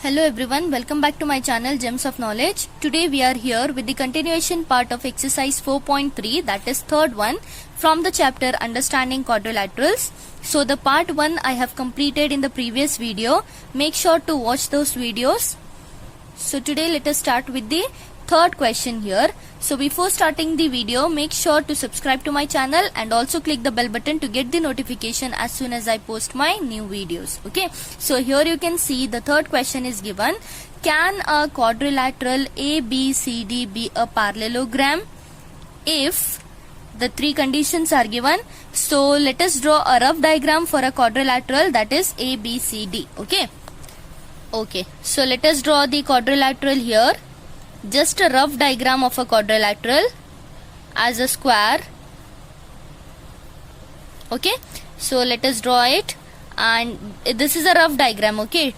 Hello everyone, welcome back to my channel Gems of Knowledge. Today we are here with the continuation part of exercise 4.3, that is third one from the chapter Understanding Quadrilaterals. So the part 1 I have completed in the previous video. Make sure to watch those videos. So today let us start with the third question here. So before starting the video, make sure to subscribe to my channel and also click the bell button to get the notification as soon as I post my new videos. Okay, so here you can see the third question is given. Can a quadrilateral ABCD be a parallelogram if the three conditions are given? So let us draw a rough diagram for a quadrilateral, that is ABCD. Okay, so let us draw the quadrilateral here. Just a rough diagram of a quadrilateral as a square. Okay, so let us draw it, and this is a rough diagram. Okay,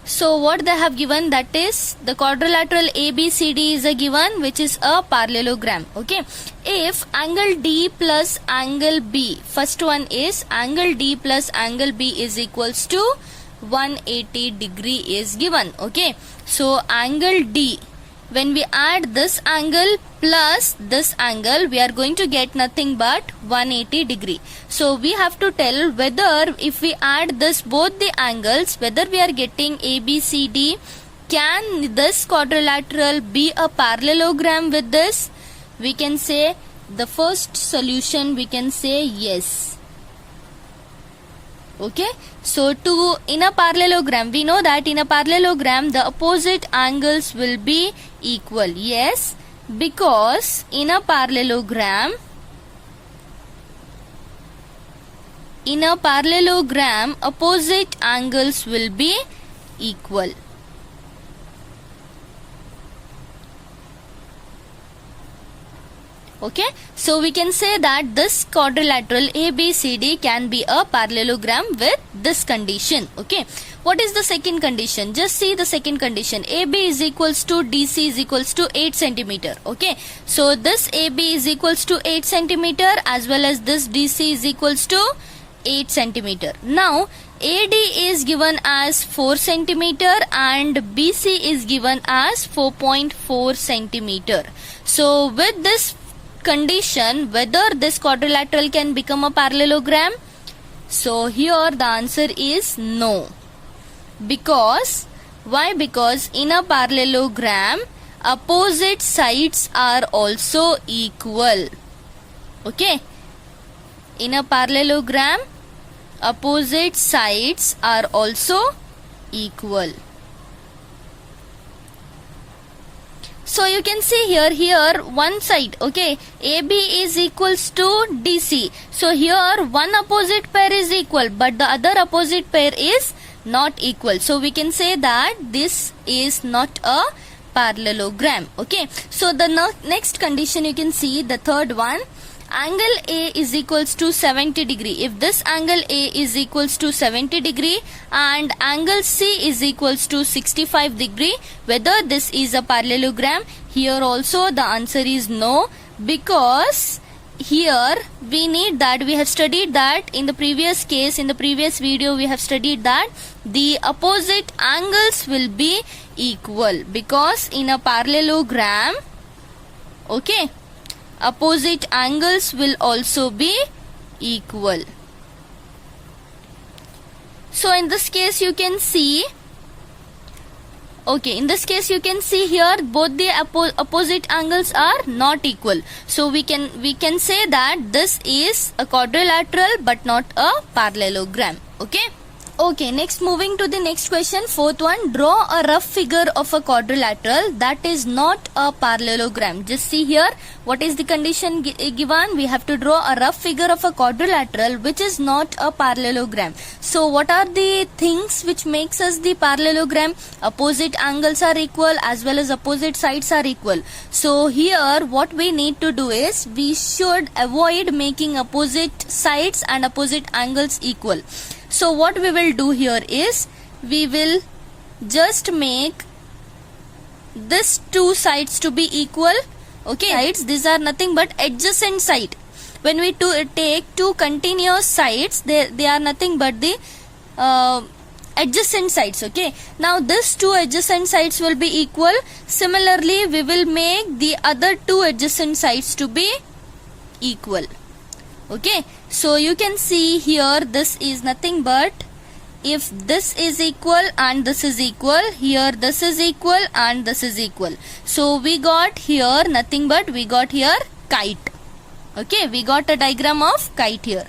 so what they have given, that is the quadrilateral ABCD is a given, which is a parallelogram. Okay, if angle D plus angle B, first one is angle D plus angle B is equals to 180 degree is given. Okay, so angle D, when we add this angle plus this angle, we are going to get nothing but 180 degree. So we have to tell whether if we add this both the angles, whether we are getting ABCD, can this quadrilateral be a parallelogram with this? We can say the first solution, we can say yes. Okay, so in a parallelogram, we know that in a parallelogram the opposite angles will be equal. Yes, because in a parallelogram opposite angles will be equal. Okay, so we can say that this quadrilateral ABCD can be a parallelogram with this condition. Okay, what is the second condition? Just see the second condition. AB is equals to DC is equals to 8 centimeter. Okay, so this AB is equals to 8 centimeter as well as this DC is equals to 8 centimeter. Now AD is given as 4 centimeter and BC is given as 4.4 centimeter. So with this condition, whether this quadrilateral can become a parallelogram? So here the answer is no. Because why? Because in a parallelogram opposite sides are also equal. Okay, in a parallelogram opposite sides are also equal. So you can see here one side, okay, AB is equals to DC. So here one opposite pair is equal, but the other opposite pair is not equal. So we can say that this is not a parallelogram. Okay, so the next condition, you can see the third one. Angle A is equals to 70 degree. If this angle A is equals to 70 degree and angle C is equals to 65 degree, whether this is a parallelogram? Here also the answer is no, because here we need that, we have studied that in the previous case, in the previous video we have studied that the opposite angles will be equal, because in a parallelogram, okay, opposite angles will also be equal. So in this case you can see, okay, in this case you can see here both the opposite angles are not equal. So we can say that this is a quadrilateral but not a parallelogram. Okay, next moving to the next question, fourth one. Draw a rough figure of a quadrilateral that is not a parallelogram. Just see here, what is the condition given? We have to draw a rough figure of a quadrilateral which is not a parallelogram. So what are the things which makes us the parallelogram? Opposite angles are equal as well as opposite sides are equal. So here what we need to do is, we should avoid making opposite sides and opposite angles equal. So what we will do here is, we will just make this two sides to be equal. Okay, sides, these are nothing but adjacent side. When we take two continuous sides, they are nothing but the adjacent sides. Okay, now this two adjacent sides will be equal. Similarly, we will make the other two adjacent sides to be equal. Okay, so you can see here this is nothing but, if this is equal and this is equal, here this is equal and this is equal. So we got here nothing but, we got here kite. Okay, we got a diagram of kite here.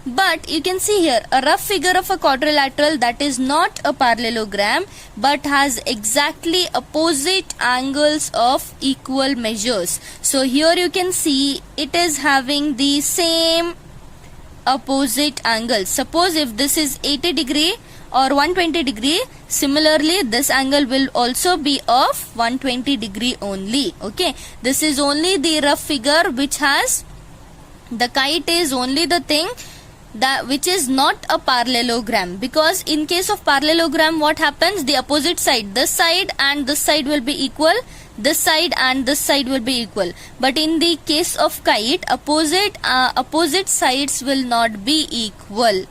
But you can see here a rough figure of a quadrilateral that is not a parallelogram but has exactly opposite angles of equal measures. So here you can see it is having the same opposite angles. Suppose if this is 80 degree or 120 degree, similarly this angle will also be of 120 degree only. Okay, this is only the rough figure which has, the kite is only the thing that which is not a parallelogram, because in case of parallelogram what happens, the opposite side, this side and this side will be equal, this side and this side will be equal. But in the case of kite, opposite sides will not be equal.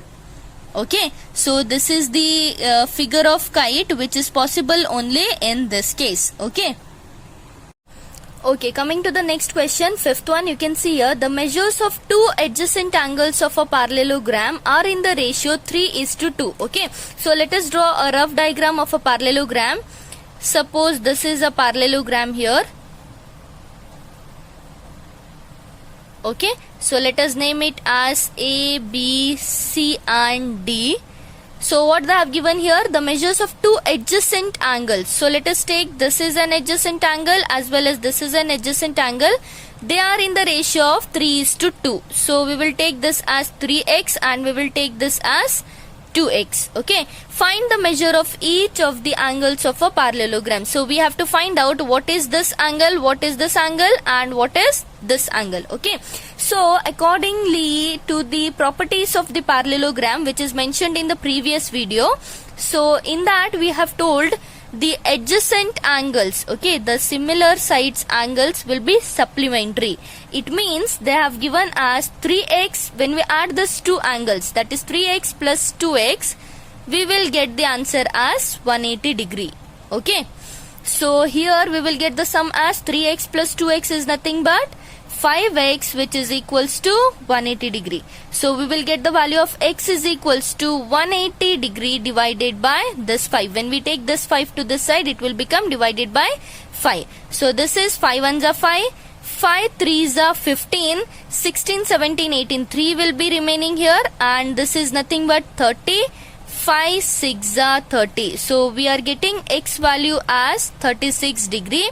Okay, so this is the figure of kite which is possible only in this case. Okay. Okay, coming to the next question, fifth one, you can see here the measures of two adjacent angles of a parallelogram are in the ratio 3:2. Okay, so let us draw a rough diagram of a parallelogram. Suppose this is a parallelogram here. Okay, so let us name it as A, B, C and D. So what they have given here, the measures of two adjacent angles. So let us take, this is an adjacent angle as well as this is an adjacent angle. They are in the ratio of 3:2. So we will take this as 3x and we will take this as 2x. Okay, find the measure of each of the angles of a parallelogram. So we have to find out what is this angle, what is this angle and what is this angle. Okay, so accordingly to the properties of the parallelogram which is mentioned in the previous video, so in that we have told the adjacent angles, okay, the similar sides angles will be supplementary. It means they have given as 3x. When we add these two angles, that is 3x plus 2x, we will get the answer as 180 degree. Okay, so here we will get the sum as 3x plus 2x is nothing but 5x, which is equals to 180 degree. So we will get the value of x is equals to 180 degree divided by this 5. When we take this 5 to this side, it will become divided by 5. So this is 5 ones are 5, 5 threes are 15, 16, 17, 18, 3 will be remaining here, and this is nothing but 30, 5 6 are 30. So we are getting x value as 36 degree.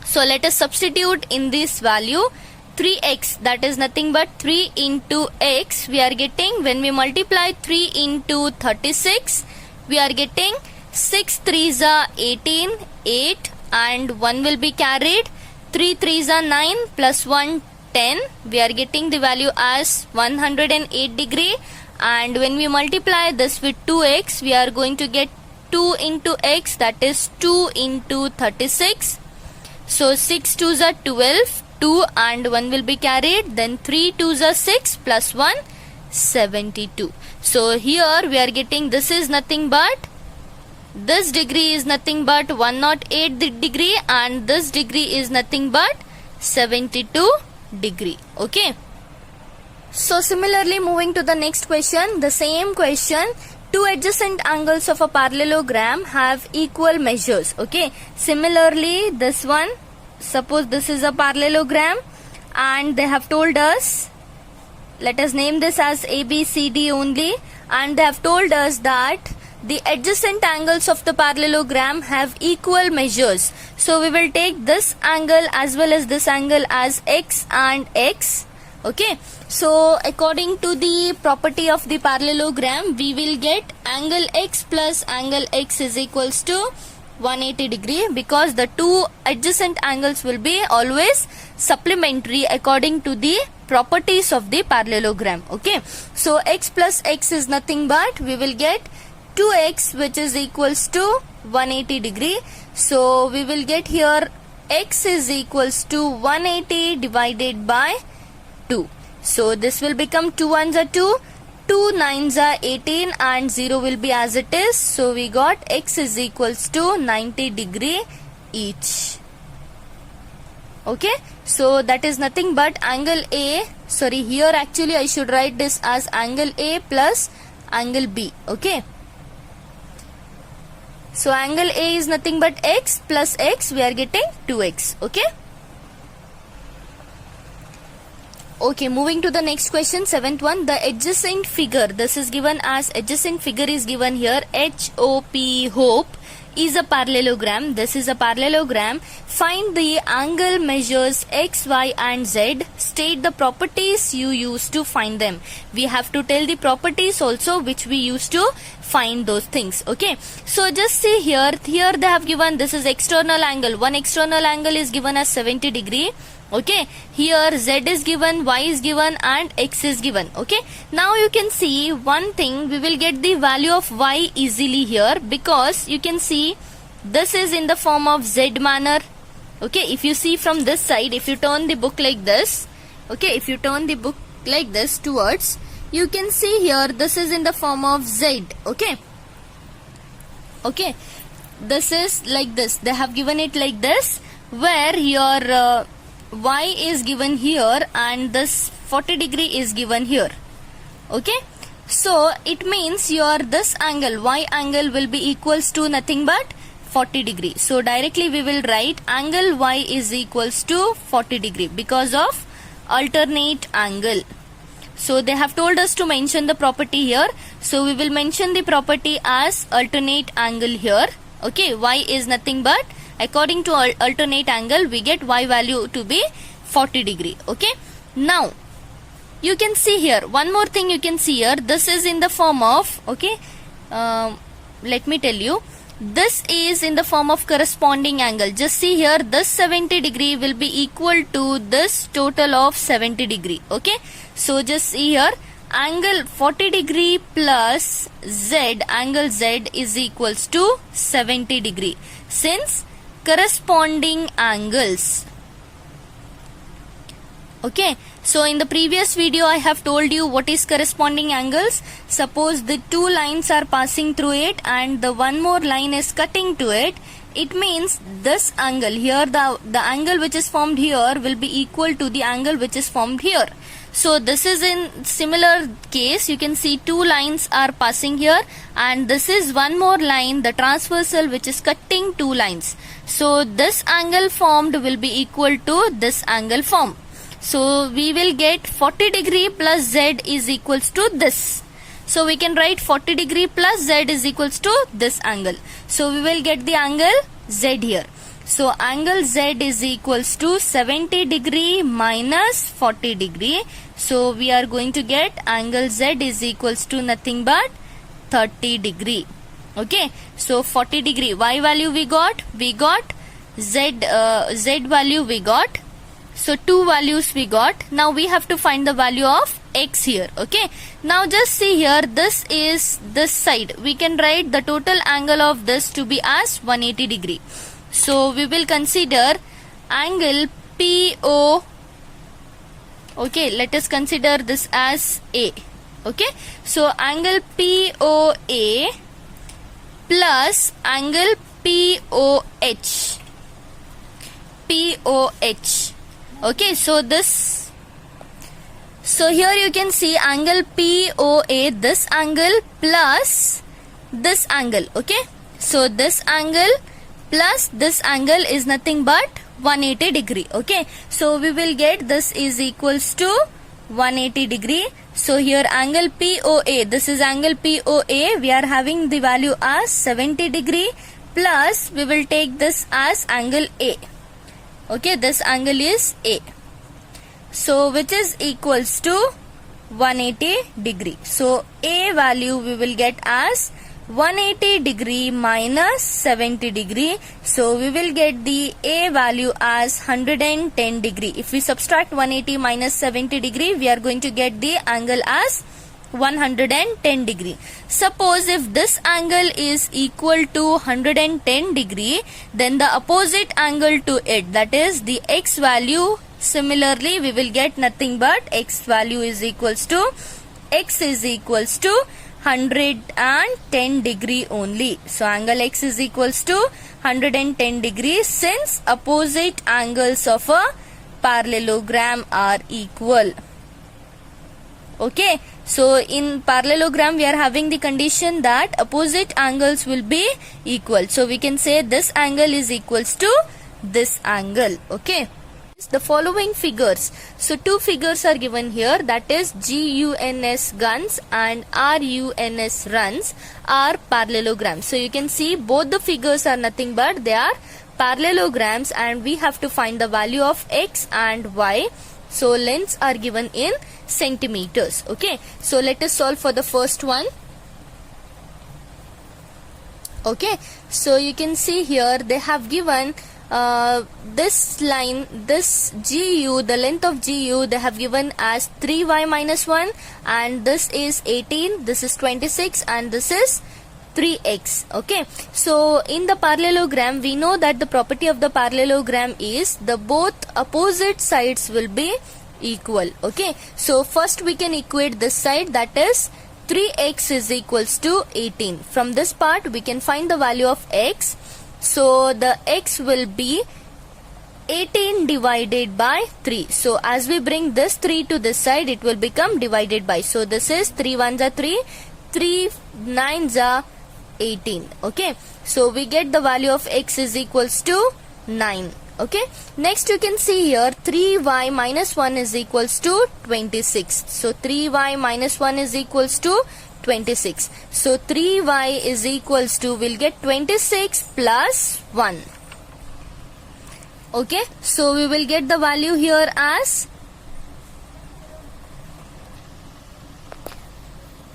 So let us substitute in this value 3x, that is nothing but 3 into x. We are getting, when we multiply 3 into 36, we are getting 6 threes are 18, 8 and 1 will be carried. 3 threes are 9 plus 1 10. We are getting the value as 108 degree. And when we multiply this with 2x, we are going to get 2 into x, that is 2 into 36. So 6 2s are 12, 2 and 1 will be carried. Then 3 2s are 6 plus 1, 72. So here we are getting, this is nothing but, this degree is nothing but 108 degree and this degree is nothing but 72 degree. Okay. So similarly, moving to the next question, the same question. Two adjacent angles of a parallelogram have equal measures. Okay, similarly this one, suppose this is a parallelogram and they have told us, let us name this as ABCD only, and they have told us that the adjacent angles of the parallelogram have equal measures. So we will take this angle as well as this angle as x and x. Okay, so according to the property of the parallelogram, we will get angle x plus angle x is equals to 180 degree, because the two adjacent angles will be always supplementary according to the properties of the parallelogram. Okay, so x plus x is nothing but, we will get 2x which is equals to 180 degree. So we will get here x is equals to 180 divided by 2. So this will become 2 ones are 2, 2 9s are 18 and 0 will be as it is. So we got x is equals to 90 degree each. Okay, so that is nothing but angle A. Sorry, here actually I should write this as angle A plus angle B. Okay, so angle A is nothing but x plus x, we are getting 2x. Okay. Okay, moving to the next question, 7th one. The adjacent figure, this is given as adjacent figure is given here, HOP, hope, is a parallelogram. This is a parallelogram. Find the angle measures x, y and z. State the properties you use to find them. We have to tell the properties also which we use to find those things. Okay, so just see here they have given this is external angle. One external angle is given as 70 degree. Okay, here z is given, y is given and x is given. Okay, now you can see one thing, we will get the value of y easily here, because you can see this is in the form of z manner. Okay, if you see from this side, if you turn the book like this, okay, if you turn the book like this towards, you can see here this is in the form of z. Okay, okay, this is like this, they have given it like this, where your y is given here and this 40 degree is given here. Okay, so it means your this angle, y angle, will be equals to nothing but 40 degree. So directly we will write angle y is equals to 40 degree because of alternate angle. So they have told us to mention the property here, so we will mention the property as alternate angle here. Okay, y is nothing but, according to alternate angle, we get y value to be 40 degree. Okay, now you can see here one more thing, you can see here this is in the form of, okay, let me tell you, this is in the form of corresponding angle. Just see here, this 70 degree will be equal to this total of 70 degree. Okay, so just see here, angle 40 degree plus z, angle z is equals to 70 degree, since corresponding angles. Okay, so in the previous video I have told you what is corresponding angles. Suppose the two lines are passing through it and the one more line is cutting to it, it means this angle here, the angle which is formed here will be equal to the angle which is formed here. So this is in similar case, you can see two lines are passing here and this is one more line, the transversal, which is cutting two lines. So this angle formed will be equal to this angle formed. So we will get 40 degree plus z is equals to this. So we can write 40 degree plus z is equals to this angle. So we will get the angle z here. So angle z is equals to 70 degree minus 40 degree. So we are going to get angle z is equals to nothing but 30 degree. Okay, so 40 degree, y value we got z value we got. So two values we got. Now we have to find the value of x here. Okay, now just see here, this is this side. We can write the total angle of this to be as 180 degree. So we will consider angle PO. Okay, let us consider this as A. Okay, so angle POA plus angle POH. Okay, so this, so here you can see angle POA, this angle plus this angle. Okay, so this angle plus this angle is nothing but 180 degree. Okay, so we will get this is equals to 180 degree. So here angle POA, this is angle POA, we are having the value as 70 degree plus we will take this as angle A. Okay, this angle is A. So which is equals to 180 degree. So A value we will get as 180 degree minus 70 degree. So we will get the A value as 110 degree. If we subtract 180 minus 70 degree, we are going to get the angle as 110 degree. Suppose if this angle is equal to 110 degree, then the opposite angle to it, that is the x value, similarly we will get nothing but x value is equals to x is equals to 110 degree only. So angle x is equals to 110 degrees since opposite angles of a parallelogram are equal. Okay, so in parallelogram we are having the condition that opposite angles will be equal. So we can say this angle is equals to this angle. Okay, the following figures. So two figures are given here, that is GUNS guns and RUNS runs are parallelograms. So you can see both the figures are nothing but they are parallelograms, and we have to find the value of x and y. So lengths are given in centimeters. Okay, so let us solve for the first one. Okay, so you can see here they have given this line, this GU, the length of GU they have given as 3y minus 1, and this is 18, this is 26, and this is 3x. Okay, so in the parallelogram we know that the property of the parallelogram is the both opposite sides will be equal. Okay, so first we can equate this side, that is 3x is equals to 18. From this part we can find the value of x. So the x will be 18 divided by 3. So as we bring this 3 to this side, it will become divided by. So this is 3 1s are 3, 3 9s are 18. Okay, so we get the value of x is equals to 9. Okay, next you can see here 3y minus 1 is equals to 26. So 3y minus 1 is equals to 26. So 3y is equals to, we'll get 26 plus 1. Okay, so we will get the value here as,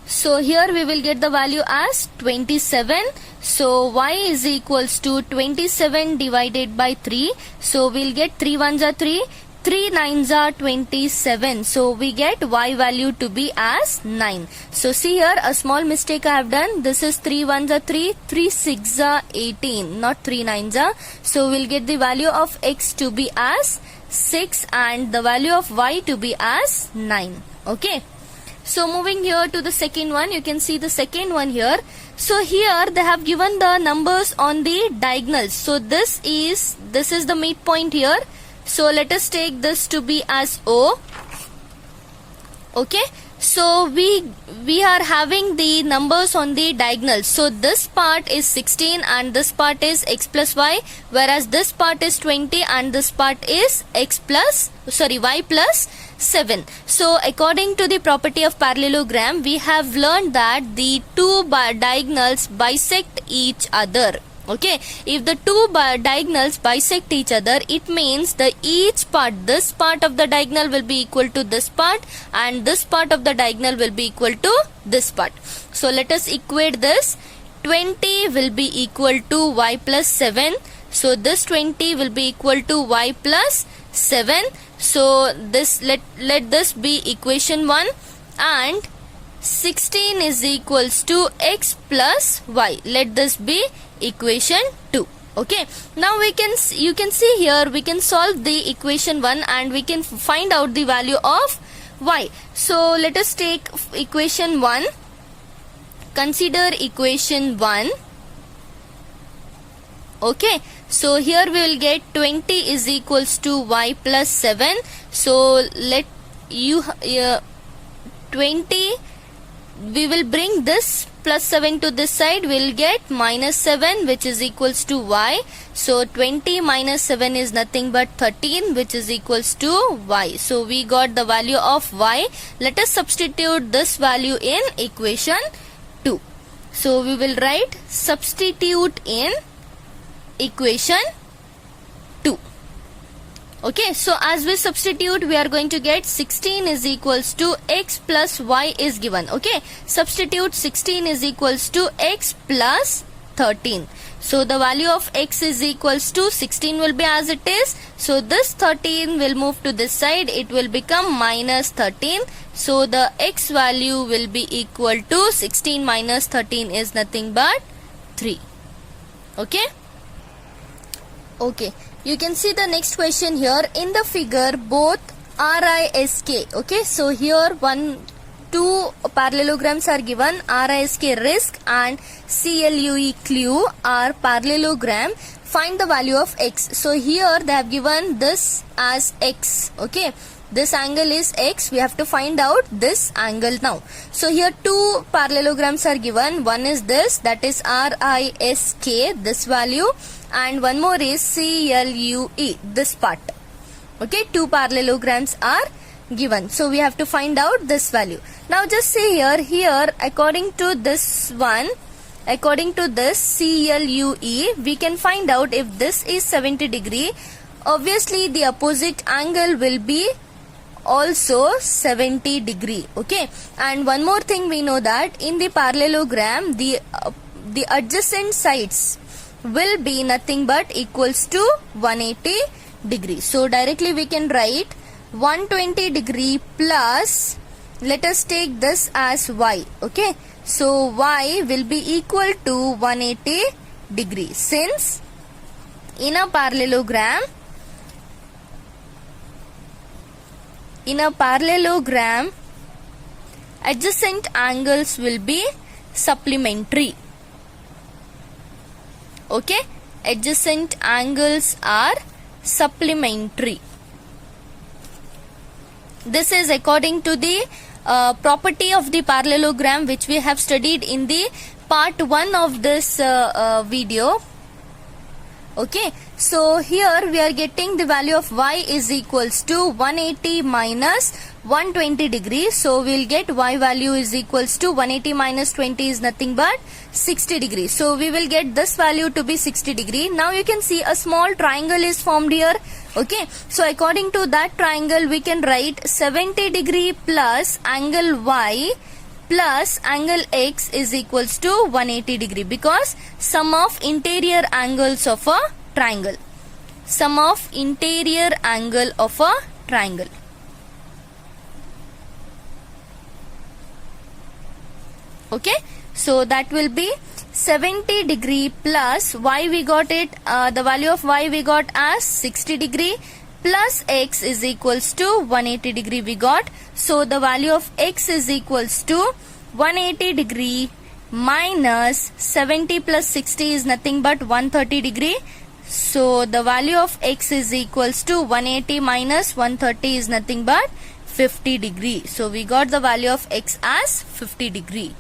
so here we will get the value as 27. So y is equals to 27 divided by 3. So we'll get 3 1s are 3, 3 9s are 27. So we get y value to be as 9. So see here a small mistake I have done. This is 3 1s are 3, 3 6s are 18, not 3 9s are. So we'll get the value of x to be as 6 and the value of y to be as 9. Okay. So moving here to the second one, you can see the second one here. So here they have given the numbers on the diagonals. So this is the midpoint here. So let us take this to be as O. Okay, so we are having the numbers on the diagonals. So this part is 16 and this part is x plus y, whereas this part is 20 and this part is y plus 7. So according to the property of parallelogram, we have learned that the two diagonals bisect each other. Okay, if the two diagonals bisect each other, it means the each part, this part of the diagonal will be equal to this part and this part of the diagonal will be equal to this part. So let us equate this. 20 will be equal to y plus 7. So this 20 will be equal to y plus 7. So this let this be equation 1, and 16 is equals to x plus y. Let this be equation 2. Okay, now you can see here we can solve the equation 1 and we can find out the value of y. So let us take equation 1. Consider equation 1. Okay, so here we will get 20 is equals to y plus 7. So let you 20, we will bring this plus 7 to this side, we will get minus 7 which is equals to y. So 20 minus 7 is nothing but 13 which is equals to y. So we got the value of y. Let us substitute this value in equation 2. So we will write substitute in equation 2. Okay, so as we substitute, we are going to get 16 is equals to x plus y is given. Okay, substitute 16 is equals to x plus 13. So the value of x is equals to 16 will be as it is. So this 13 will move to this side. It will become minus 13. So the x value will be equal to 16 minus 13 is nothing but 3. Okay. Okay. You can see the next question here. In the figure, both RISK. Okay. So here one two parallelograms are given. RISK risk and CLUE clue are parallelogram. Find the value of x. So here they have given this as x. Okay, this angle is x. We have to find out this angle now. So here two parallelograms are given. One is this, that is RISK, this value, and one more is CLUE, this part. Okay, two parallelograms are given. So we have to find out this value. Now just see here according to this one, according to this CLUE, we can find out if this is 70 degree. Obviously the opposite angle will be also 70 degree. Okay, and one more thing we know that in the parallelogram the adjacent sides will be nothing but equals to 180 degree. So directly we can write 120 degree plus, let us take this as y. Okay, so y will be equal to 180 degree, since in a parallelogram adjacent angles will be supplementary. Okay, adjacent angles are supplementary. This is according to the property of the parallelogram, which we have studied in the part 1 of this video. Okay, so here we are getting the value of y is equals to 180 minus 120 degrees. So we will get y value is equals to 180 minus 20 is nothing but 60 degrees. So we will get this value to be 60 degree. Now you can see a small triangle is formed here. Okay, so according to that triangle we can write 70 degree plus angle y plus angle x is equals to 180 degree, because sum of interior angles of a triangle. Sum of interior angle of a triangle. Okay, so that will be 70 degree plus y, we got it, the value of y we got as 60 degree, plus x is equals to 180 degree we got. So the value of x is equals to 180 degree minus 70 plus 60 is nothing but 130 degree. So the value of x is equals to 180 minus 130 is nothing but 50 degree. So we got the value of x as 50 degree.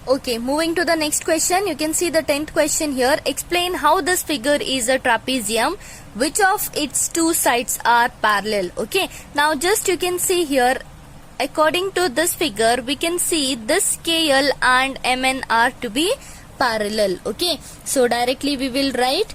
Okay, moving to the next question. You can see the 10th question here. Explain how this figure is a trapezium. Which of its two sides are parallel? Okay, now just you can see here, according to this figure, we can see this KL and MN are to be parallel. Okay, so directly we will write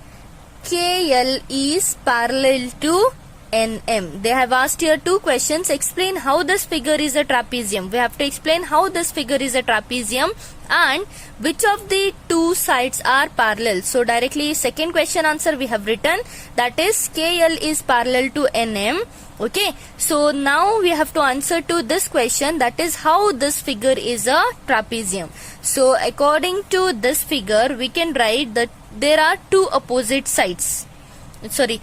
KL is parallel to NM. They have asked here two questions. Explain how this figure is a trapezium. We have to explain how this figure is a trapezium and which of the two sides are parallel. So directly second question answer we have written, that is KL is parallel to NM. Okay, so now we have to answer to this question, that is how this figure is a trapezium. So according to this figure we can write that there are two opposite sides. Sorry,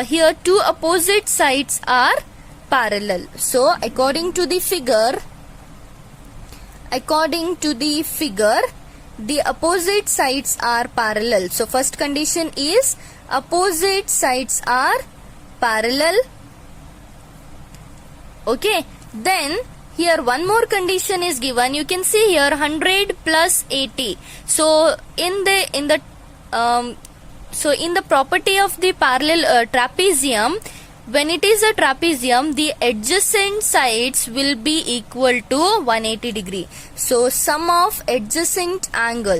here two opposite sides are parallel. So according to the figure, the opposite sides are parallel. So first condition is opposite sides are parallel. Okay, then here one more condition is given. You can see here 100 plus 80. So in the property of the parallel trapezium, when it is a trapezium, the adjacent sides will be equal to 180 degree. So sum of adjacent angle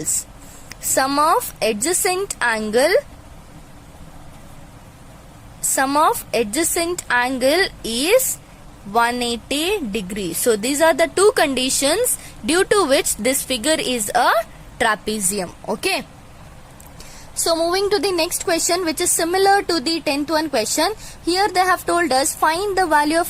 is 180 degree. So these are the two conditions due to which this figure is a trapezium. Okay. So moving to the next question, which is similar to the 10th one question. Here they have told us find the value of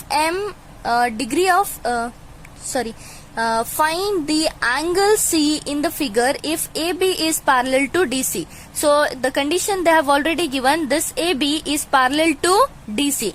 find the angle C in the figure if AB is parallel to DC. So the condition they have already given, this AB is parallel to DC.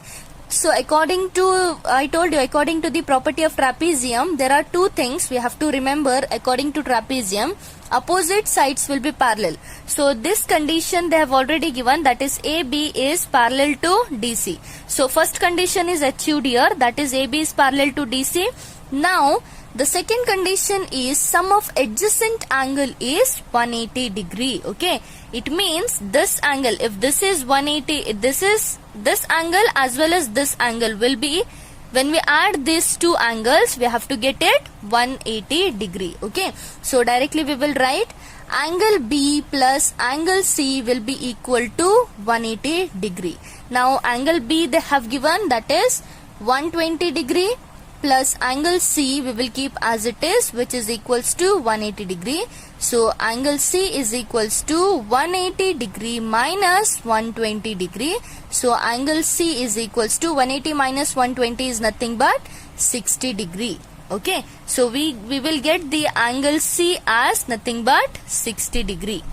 So according to, I told you, according to the property of trapezium, there are two things we have to remember. According to trapezium, opposite sides will be parallel. So this condition they have already given, that is AB is parallel to DC. So first condition is achieved here, that is AB is parallel to DC. Now the second condition is sum of adjacent angle is 180 degree. Okay, it means this angle, if this is 180, this angle as well as this angle will be, when we add these two angles we have to get it 180 degree. Okay, so directly we will write angle B plus angle C will be equal to 180 degree. Now angle B they have given, that is 120 degree, plus angle C we will keep as it is, which is equals to 180 degree. So angle C is equals to 180 degree minus 120 degree. So angle C is equals to 180 minus 120 is nothing but 60 degree. Okay, so we will get the angle C as nothing but 60 degree.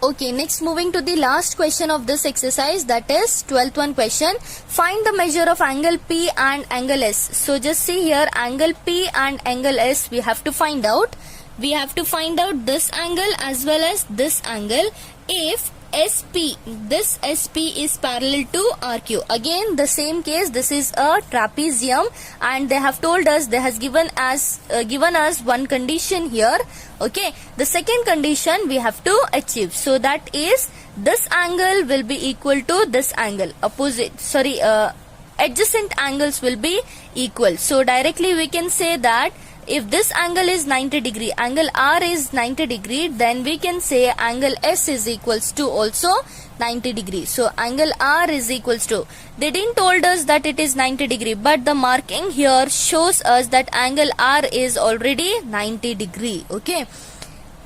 Okay, next moving to the last question of this exercise, that is 12th one question. Find the measure of angle P and angle S. So just see here, angle P and angle S we have to find out. We have to find out this angle as well as this angle. If SP, this SP is parallel to RQ. Again the same case, this is a trapezium and they have told us, they has given us one condition here. Okay, the second condition we have to achieve. So that is this angle will be equal to this angle. Adjacent angles will be equal. So directly we can say that if this angle is 90 degree, angle R is 90 degree, then we can say angle S is equals to also 90 degree. So angle R is equals to, they didn't told us that it is 90 degree, but the marking here shows us that angle R is already 90 degree. Okay,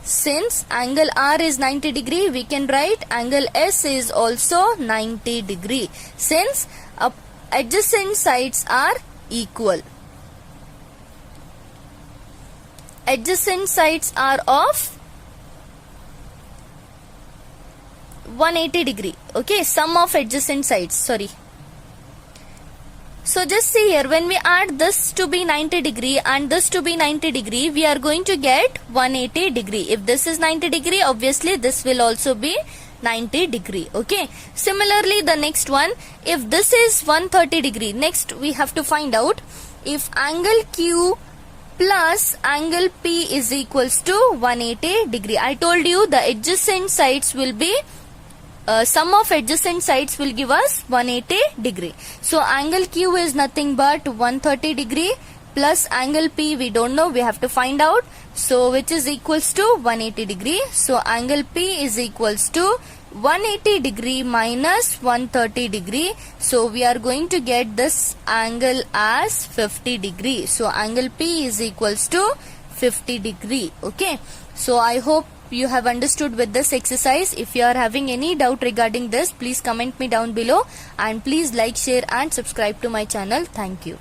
since angle R is 90 degree, we can write angle S is also 90 degree, since adjacent sides are equal. Adjacent sides are of 180 degree. Okay, sum of adjacent sides, sorry. So just see here, when we add this to be 90 degree and this to be 90 degree, we are going to get 180 degree. If this is 90 degree, obviously this will also be 90 degree. Okay, similarly the next one, if this is 130 degree, next we have to find out if angle Q plus angle P is equals to 180 degree. I told you the adjacent sides will be, sum of adjacent sides will give us 180 degree. So angle Q is nothing but 130 degree plus angle P we don't know, we have to find out. So which is equals to 180 degree. So angle P is equals to 180 degree minus 130 degree. So we are going to get this angle as 50 degree. So angle P is equals to 50 degree. Okay, so I hope you have understood with this exercise. If you are having any doubt regarding this, please comment me down below and please like, share and subscribe to my channel. Thank you.